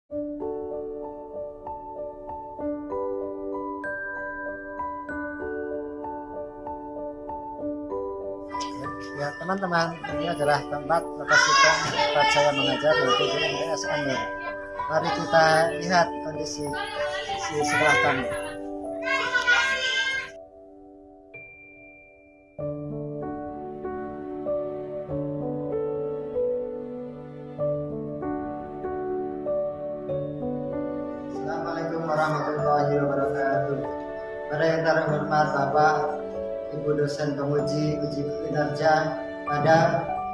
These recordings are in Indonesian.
Ya teman-teman, ini adalah tempat lokasi tempat saya mengajar, yaitu di MTS Anur. Mari kita lihat kondisi di sebelah kami. Assalamualaikum warahmatullahi wabarakatuh. Pada yang terhormat Bapak Ibu dosen penguji uji kinerja pada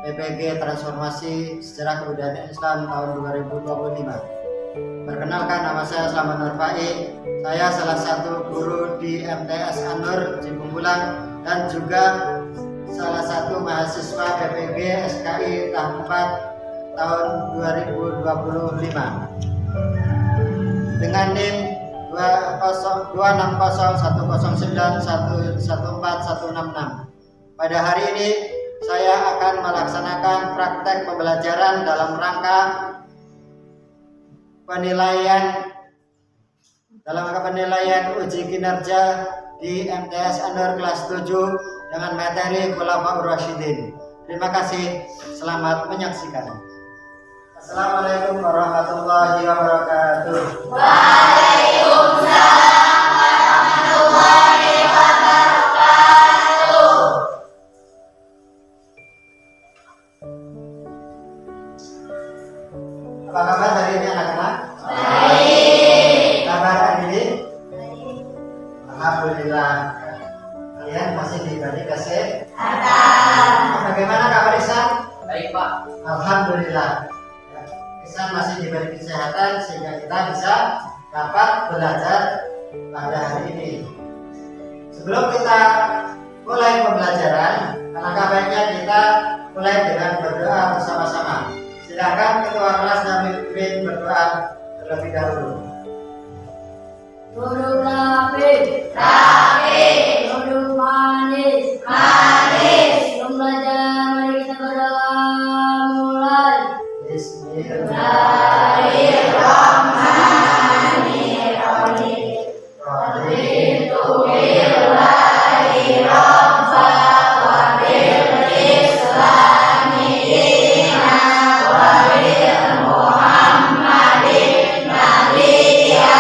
PPG Transformasi Sejarah Kebudayaan Islam tahun 2025. Perkenalkan, nama saya Slamet Nurfai. Saya salah satu guru di MTS Anur Cibungbulang dan juga salah satu mahasiswa PPG SKI tahun 4 tahun 2025 dengan NIM 260109109114166. Pada hari ini saya akan melaksanakan praktek pembelajaran dalam rangka penilaian uji kinerja di MTS Anur kelas 7 dengan materi Khulafaur Rasyidin. Terima kasih, selamat menyaksikan. Assalamualaikum warahmatullahi wabarakatuh. Waalaikumsalam warahmatullahi wabarakatuh. Apa kabar hari ini anak-anak? Baik. Kabar hari ini? Baik. Alhamdulillah. Kalian masih diberi Ada. Bagaimana kabar Ihsan? Baik, Pak. Alhamdulillah. Ihsan masih diberi kesehatan sehingga kita bisa dapat belajar pada hari ini. Sebelum kita mulai pembelajaran, alangkah baiknya kita mulai dengan berdoa bersama-sama. Silakan ketua kelas dan pemimpin berdoa terlebih dahulu. Duduk rapi. Rapi. Duduk manis. Manis. Sebelum belajar, mari kita berdoa. Mulai. Bismillahirrahmanirrahim. Raditu billahi rabba wa bil islami dina wa bil Muhammadin nabiyya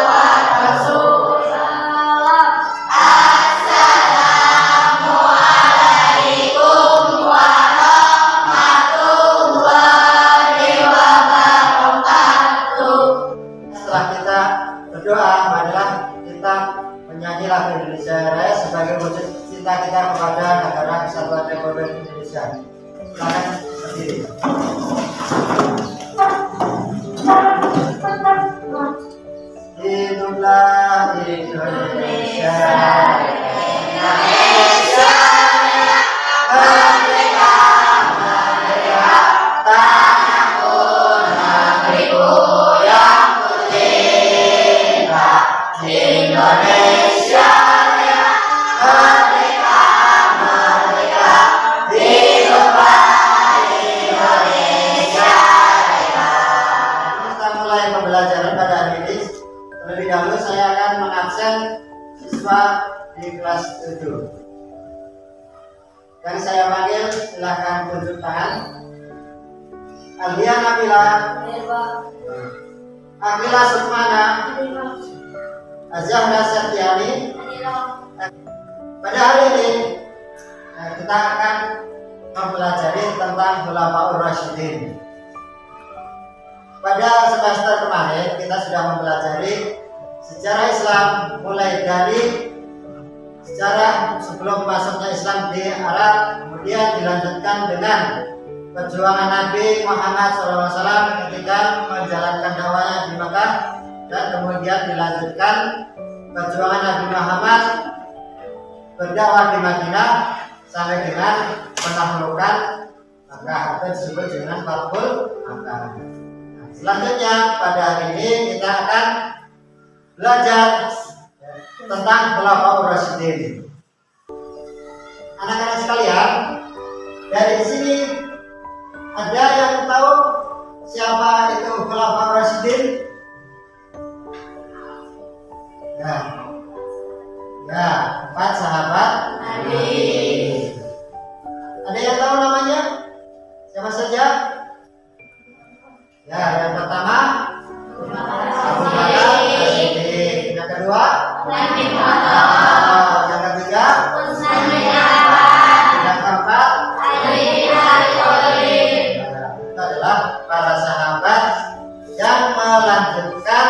wa rasulallah. Assalamu alaikum warahmatullahi wabarakatuh. Setelah kita berdoa, marilah kita menyanyi lagu Indonesia Raya sebagai wujud cinta kita kepada negara Kesatuan Republik Indonesia. Silakan berdiri. Hiduplah Indonesia. Indonesia merdeka, merdeka, tanahku negeriku yang kucinta. Indonesia merdeka, merdeka, hiduplah Indonesia raya. Kita mulai pembelajaran pada hari ini. Terlebih dahulu saya akan mengabsen siswa di kelas 7. Yang saya panggil, silahkan tunjuk tangan. Alia Nabila, Akila Sukmana, Azahra Septiani. Pada hari ini kita akan mempelajari tentang Khulafaur Rasyidin. Pada semester kemarin kita sudah mempelajari sejarah Islam mulai dari sejarah sebelum masuknya Islam di Arab, kemudian dilanjutkan dengan perjuangan Nabi Muhammad SAW ketika menjalankan dakwahnya di Makkah, dan kemudian dilanjutkan perjuangan Nabi Muhammad berdakwah di Madinah sampai dengan penaklukan Makkah atau disebut dengan Fathul Makkah. Selanjutnya pada hari ini kita akan belajar tentang Khulafaur Rasyidin. Anak-anak sekalian, dari sini ada yang tahu siapa itu Khulafaur Rasyidin? Ya, 4 sahabat Nabi. Ada yang tahu namanya? Siapa saja? Ya, yang pertama Abu Bakar As-Siddiq. Yang kedua Nabi Muhammad. yang ketiga Nabi Muhammad. yang keempat Ali bin Abi Thalib. itu adalah para sahabat yang melanjutkan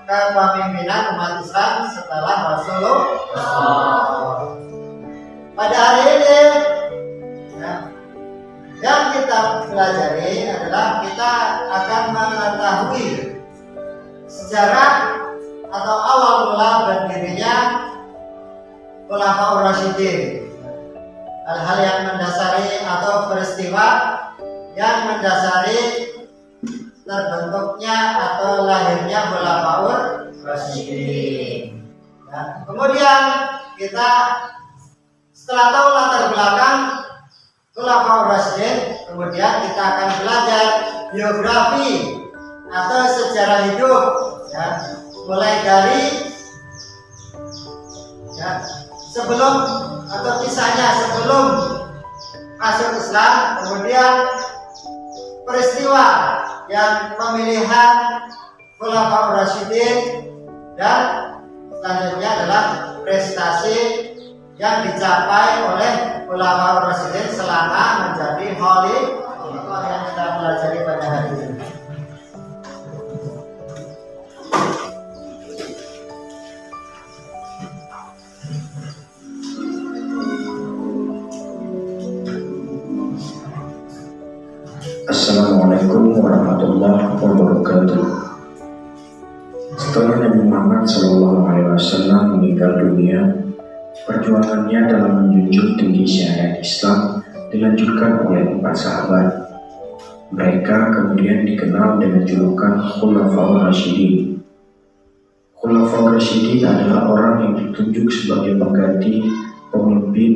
kepemimpinan umat Islam setelah Rasulullah. Pada hari ini ya, yang kita pelajari adalah kita akan mengetahui sejarah atau awal mula berdirinya Khulafaur Rasyidin, hal-hal yang mendasari atau peristiwa yang mendasari terbentuknya atau lahirnya Khulafaur Rasyidin. Ya, kemudian kita setelah tahu latar belakang Khulafaur Rasyidin, kemudian kita akan belajar biografi atau sejarah hidup, ya, mulai dari ya, sebelum atau kisahnya sebelum masuk Islam, kemudian peristiwa yang pemilihan Khulafaur Rasyidin, dan selanjutnya adalah prestasi yang dicapai oleh Khulafaur Rasyidin selama menjadi khalifah yang kita pelajari pada hari ini. Assalamualaikum warahmatullahi wabarakatuh. Setelah Nabi Muhammad SAW meninggal dunia, perjuangannya dalam menjunjung tinggi syariat Islam dilanjutkan oleh 4 sahabat. Mereka kemudian dikenal dengan julukan Khulafaur Rasyidin. Khulafaur Rasyidin adalah orang yang ditunjuk sebagai pengganti, pemimpin,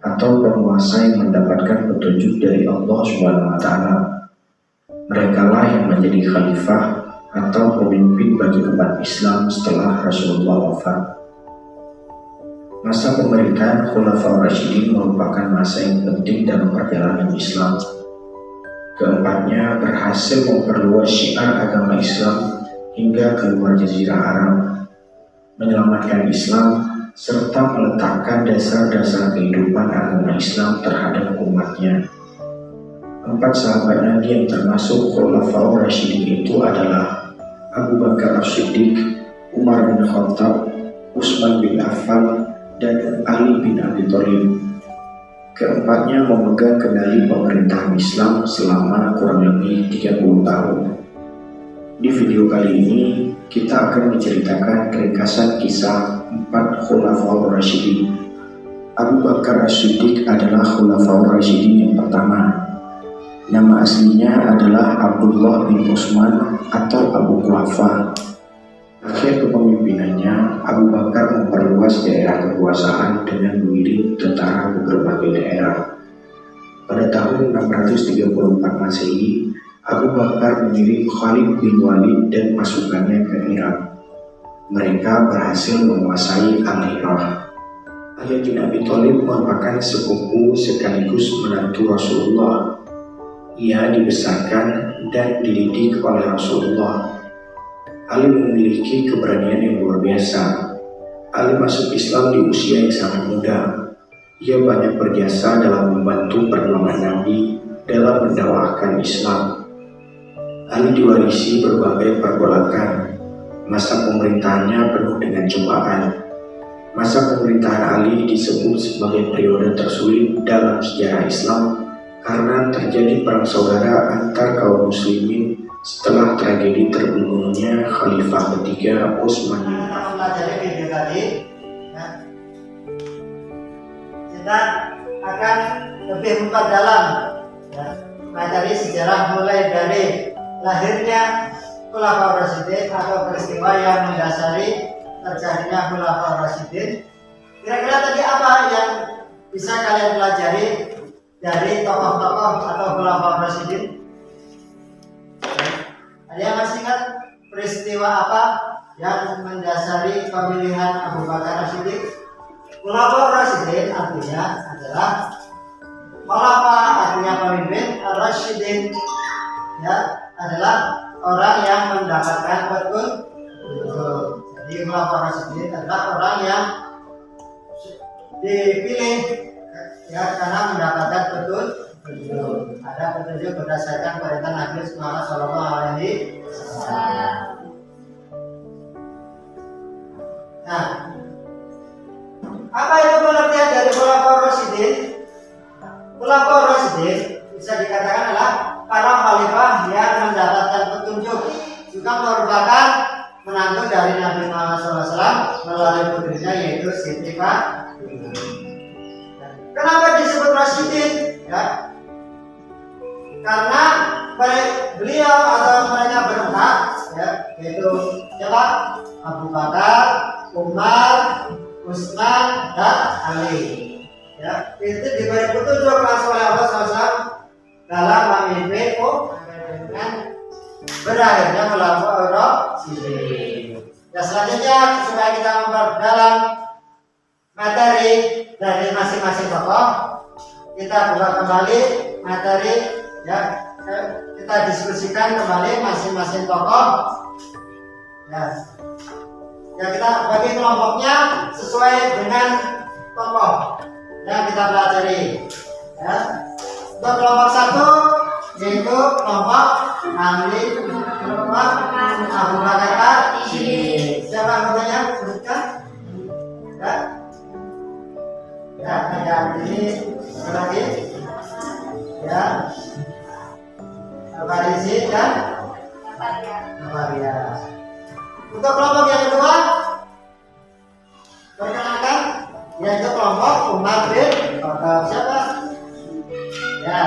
atau penguasa yang mendapatkan petunjuk dari Allah SWT. Mereka lah yang menjadi khalifah atau pemimpin bagi umat Islam setelah Rasulullah wafat. Masa pemerintahan Khulafaur Rasyidin merupakan masa yang penting dalam perjalanan Islam. Keempatnya berhasil memperluas syiar agama Islam hingga keluar Jazirah Arab, menyelamatkan Islam, serta meletakkan dasar-dasar kehidupan agama Islam terhadap umatnya. 4 sahabat Nabi yang termasuk Khulafaur Rasyidin itu adalah Abu Bakar As-Siddiq, Umar bin Khattab, Utsman bin Affan, dan Ali bin Abi Thalib. Keempatnya memegang kendali pemerintahan Islam selama kurang lebih 30 tahun. Di video kali ini kita akan menceritakan ringkasan kisah 4 Khulafaur Rasyidin. Abu Bakar As-Siddiq adalah Khulafaur Rasyidin yang pertama. Nama aslinya adalah Abdullah bin Utsman atau Abu Quhafa. Akhir kepemimpinannya, Abu Bakar memperluas daerah kekuasaan dengan mengirim tentara ke berbagai daerah. Pada tahun 634 Masehi, Abu Bakar mengirim Khalid bin Walid dan pasukannya ke Irak. Mereka berhasil menguasai Al-Iraq. Ali bin Abi Thalib merupakan sepupu sekaligus menantu Rasulullah. Ia dibesarkan dan dididik oleh Rasulullah. Ali memiliki keberanian yang luar biasa. Ali masuk Islam di usia yang sangat muda. Ia banyak berjasa dalam membantu perjuangan Nabi dalam mendakwahkan Islam. Ali diwarisi berbagai pergolakan. Masa pemerintahannya penuh dengan cobaan. Masa pemerintahan Ali disebut sebagai periode tersulit dalam sejarah Islam karena terjadi perang saudara antar kaum muslimin setelah tragedi terbunuhnya Khalifah ketiga Utsman bin Affan. Kita mempelajari video tadi, ya, kita akan lebih memperdalam, ya, mempelajari sejarah mulai dari lahirnya Khulafaur Rasyidin atau peristiwa yang mendasari terjadinya Khulafaur Rasyidin. Kira-kira tadi apa yang bisa kalian pelajari dari tokoh-tokoh atau Khulafaur Rasyidin? Ada yang masih ingat peristiwa apa yang mendasari pemilihan Abu Bakar As-Siddiq? Khulafaur Rasyidin artinya adalah khulafa, artinya pemimpin. Rasyidin ya adalah orang yang mendapatkan petunjuk. Jadi khulafaur Rasyidin adalah orang yang dipilih ya karena mendapatkan petunjuk. Ada petunjuk berdasarkan perintah Nabi Muhammad SAW. Nah, apa itu pengertian dari Khulafaur Rasyidin? Khulafaur Rasyidin bisa dikatakan adalah para khalifah yang mendapatkan petunjuk, juga merupakan menantu dari Nabi Muhammad SAW melalui putrinya yaitu Siti Fatimah. Kenapa disebut Rasyidin? Ya, karena beliau atau mereka berempat, ya, yaitu siapa? Abu Bakar, Umar, Utsman, dan Ali. Ya, itu diberi petunjuk langsung oleh Allah SWT dalam memimpin dengan berakhirnya Khulafaur Rasyidin. Ya, selanjutnya supaya kita memperdalam materi dari masing-masing tokoh, kita buka kembali materi ya, kita diskusikan kembali masing-masing tokoh. Ya, kita bagi kelompoknya sesuai dengan tokoh yang kita pelajari. Ya. Untuk kelompok satu yaitu kelompok Ali, kelompok Abu Bakar. Siapa namanya? Sebutkan. Ya. Ya, ada ini lagi. Ya. Al-Farisi dan Al-Faria. Untuk kelompok yang kedua, perkenalkan, yaitu kelompok Umar bin Khattab. Siapa? Ya,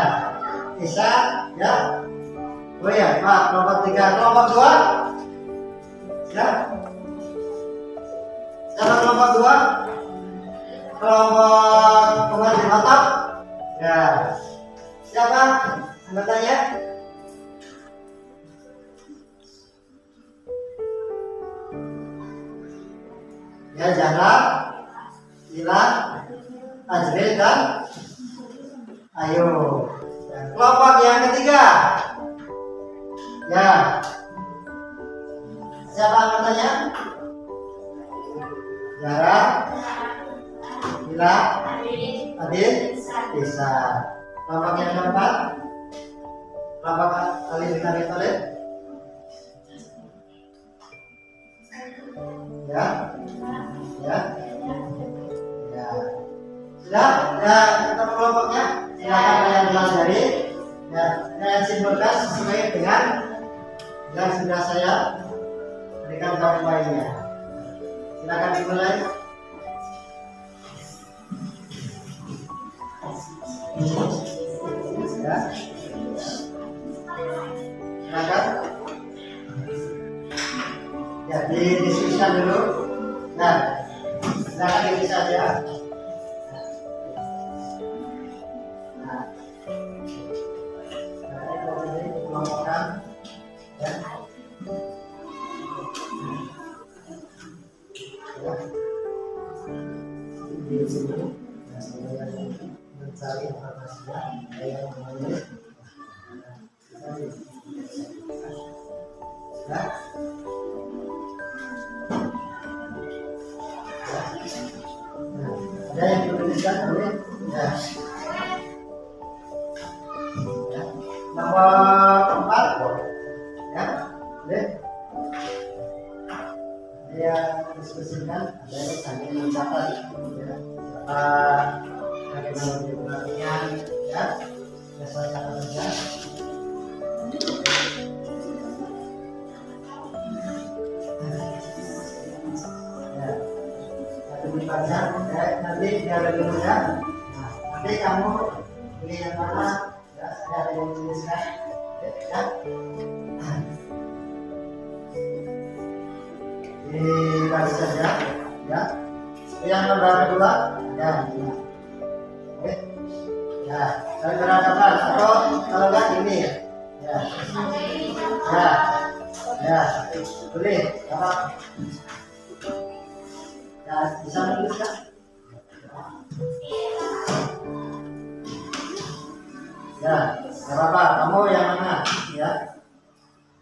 Isa. Ya. Oh ya, Pak. Kelompok tiga, kelompok dua. Ya. Siapa kelompok dua? Kelompok Umar bin Khattab. Ya. Siapa? Anggotanya? Ya, Zainab, Ilan, Ajril, dan Ayu. Ya, kelompok yang ketiga. Ya. Siapa anggotanya? Zara, Ilan, Adil, Isa. Kelompok yang keempat. Kelompok Ali bin Abi Thalib. Ya. Ya. Ya. Sudah, ya, untuk kelompoknya silakan kalian pelajari. Ya, saya simpulkan sesuai dengan yang sudah saya berikan poin-poinnya. Silakan dimulai. Ya. Silakan. Ya, didiskusikan dulu. Nah, silakan ini saja. Nah, ini kelompokkan. Ya. Ya. Di sini, saya mencari informasinya. Saya menulis. Ya. Ada yang dituliskan oleh ya. Ya. Nomor 4 ya, boleh. Saya diskusikan, ada yang sambil mencatat ya. Bagaimana jumlahnya ya, sesuai kata saja. Nanti biar lebih mudah. Nah, nanti kamu pilih yang mana? Ya, saya ada yang tuliskan. Ya. Dikasih saja. Ya. Yang nomor kedua. Ya. Oke. Ya. Kalau berhadapan atau kalau enggak ini ya. Ya. Ya. Ya. Boleh. Apa? Ya, bisa menuliskan. nggak apa-apa. Kamu yang mana? Ya.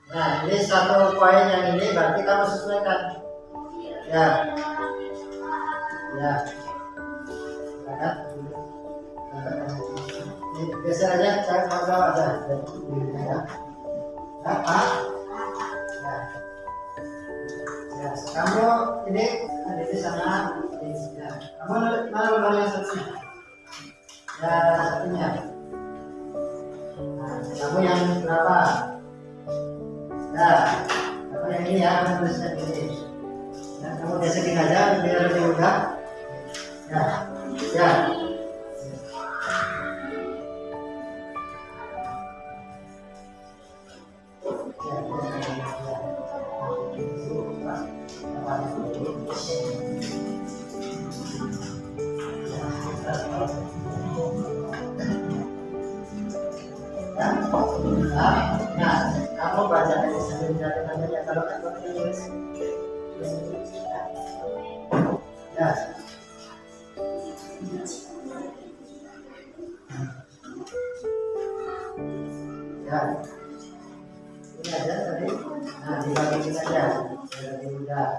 Nah, ini satu poin yang ini berarti kamu sesuaikan. Ya. Ya. Kan? Ini geser aja, saya mau aja. Ya. Apa? Ya. Ya. Kamu ini ada di sana. Ya. Kamu mana lembar yang satunya? Ya, satunya. Nah, kamu yang berapa? Ya, kamu yang ini ya, kamu tuliskan ini. Ya, kamu gesekin aja biar lebih mudah. Ya, ya. Nah, kamu baca aja sambil mencatat ya. Kalau kan kamu tulis. Ya. Ya. Ini aja tadi. Nah, dibagi saja. Lebih mudah.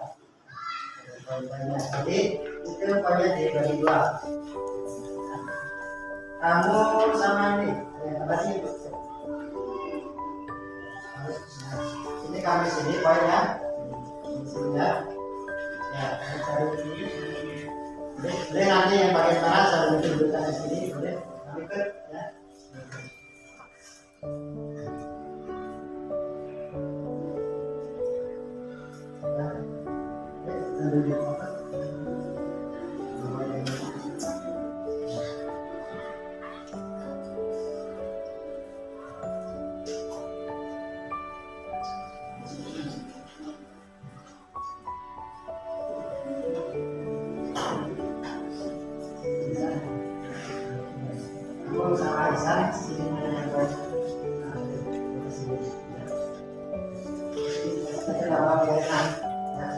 Poin-poinnya. Jadi itu poinnya dibagi dua. Kamu sama ini, apa sih? Ini kami sini poinnya, sini ya. Ya, cari ini. Boleh nanti yang bagian mana saya tunjukkan di sini, boleh. Kami ke, ya. Sama Aisyah, sini mana yang baik. Kita lama biarkan. Ya.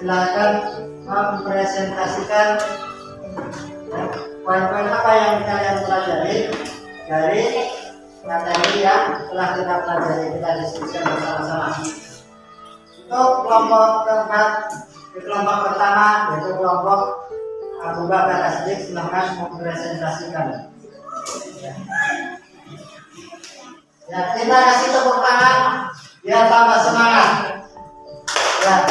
Silakan mempresentasikan poin-poin apa yang kalian pelajari dari materi yang telah kita pelajari, kita diskusikan bersama-sama. Untuk kelompok keempat, di kelompok pertama yaitu kelompok Abu Bakar As-Siddiq, silakan mempresentasikan. Ya, kita kasih tepuk tangan biar tambah semangat. Ya.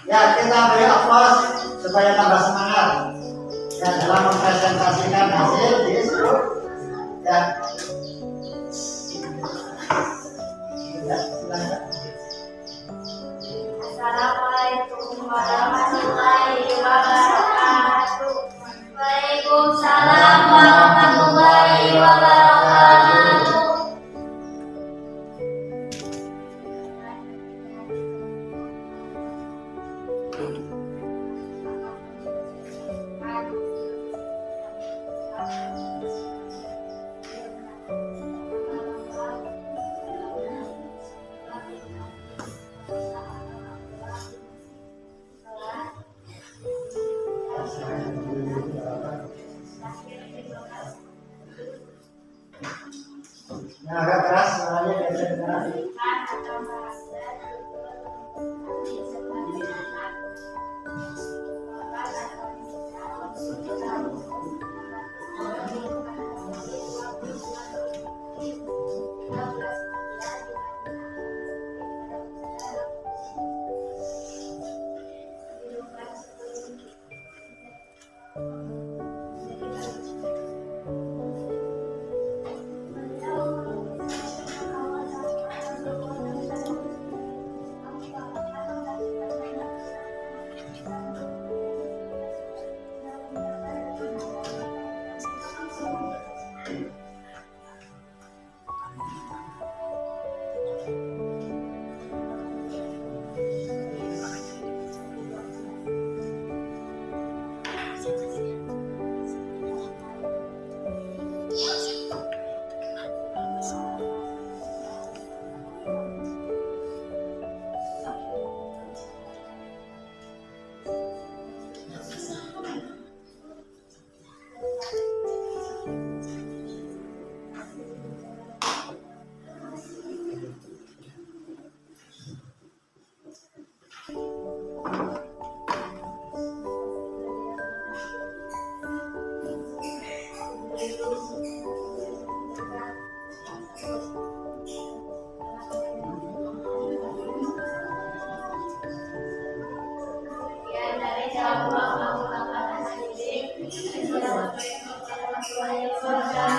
Ya, kita beri aplaus supaya tambah semangat ya dalam mempresentasikan hasil di seluruh ya. Assalamualaikum warahmatullahi wabarakatuh. Waalaikumsalam warahmatullahi wabarakatuh. Yang agak keras suaranya biasa dengar.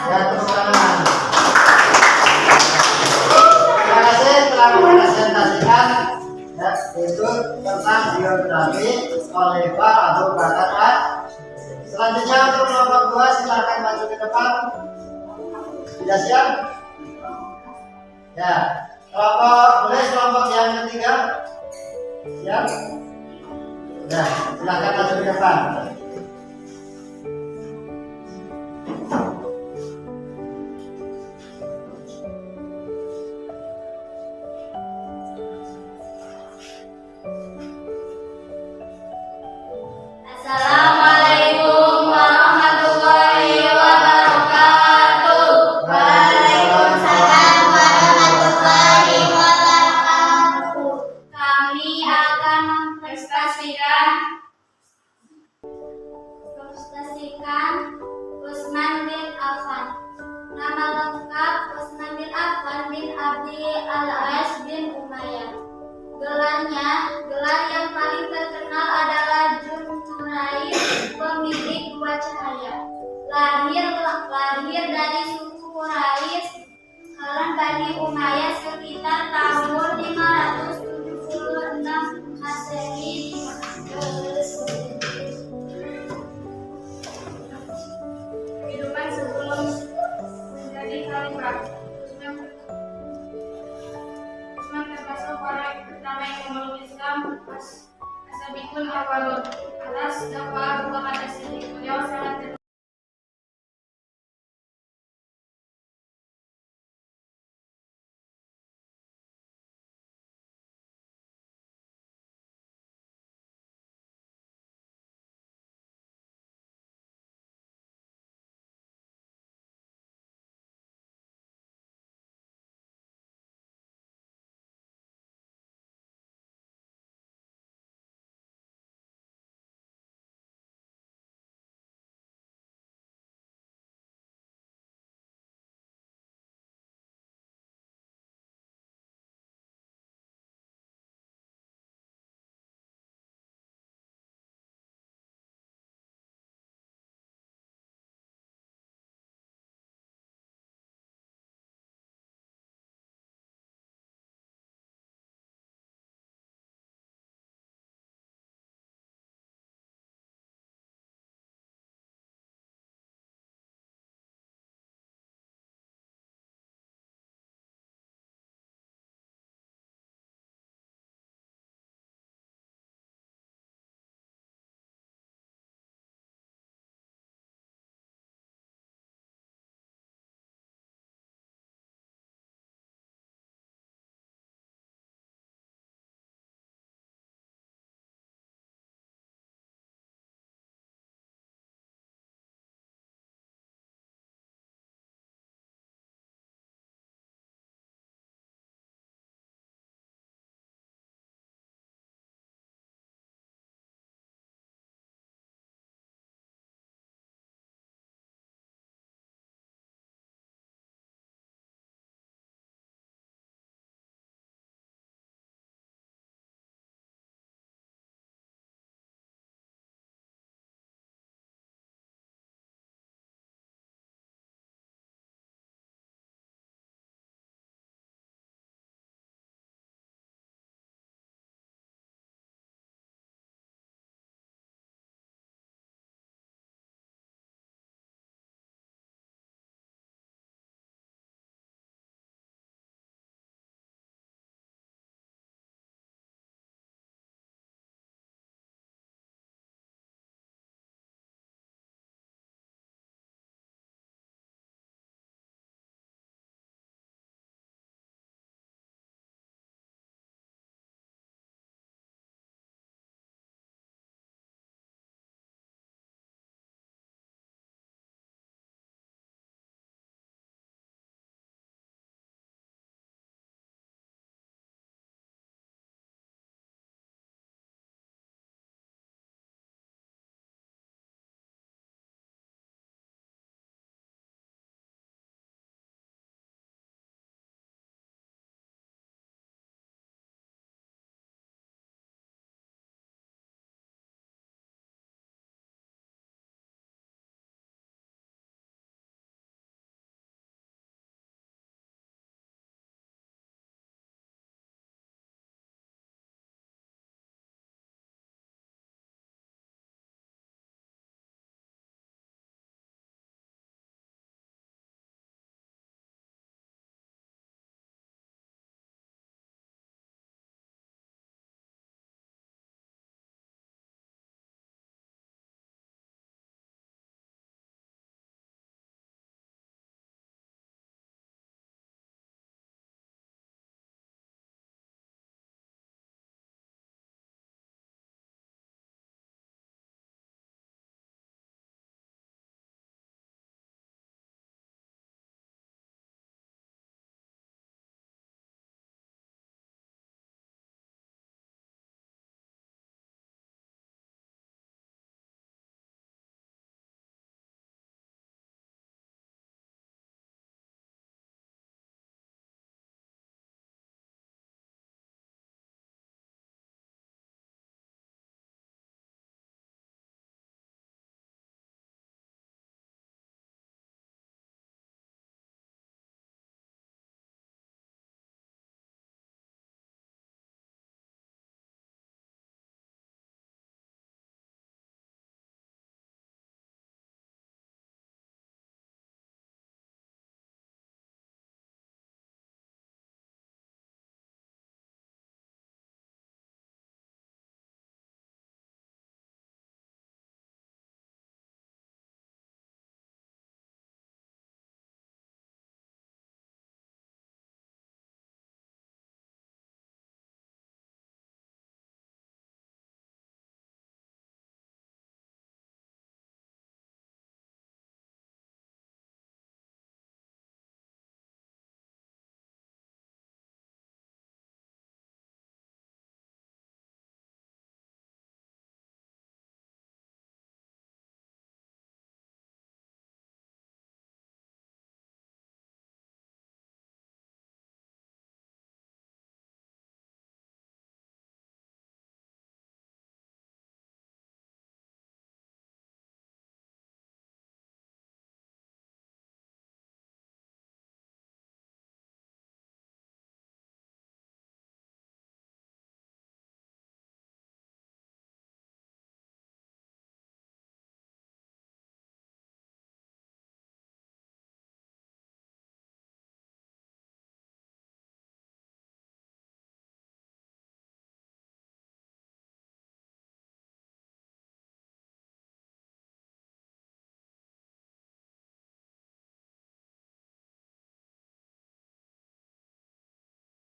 Ya, tepuk tangan. Terima kasih telah mempresentasikan ya, itu tentang biografi Khalifah Abu Bakar As-Siddiq. Selanjutnya untuk kelompok 2 silakan maju ke depan. Sudah siap? Ya, kelompok yang ketiga. Siap? Ya, silakan maju ke depan. Assalamualaikum warahmatullahi wabarakatuh. Waalaikumsalam warahmatullahi wabarakatuh. Kami akan mempresentasikan cahaya. Lahir dari suku Quraisy, Khalaf Bani Umayyah sekitar tahun 500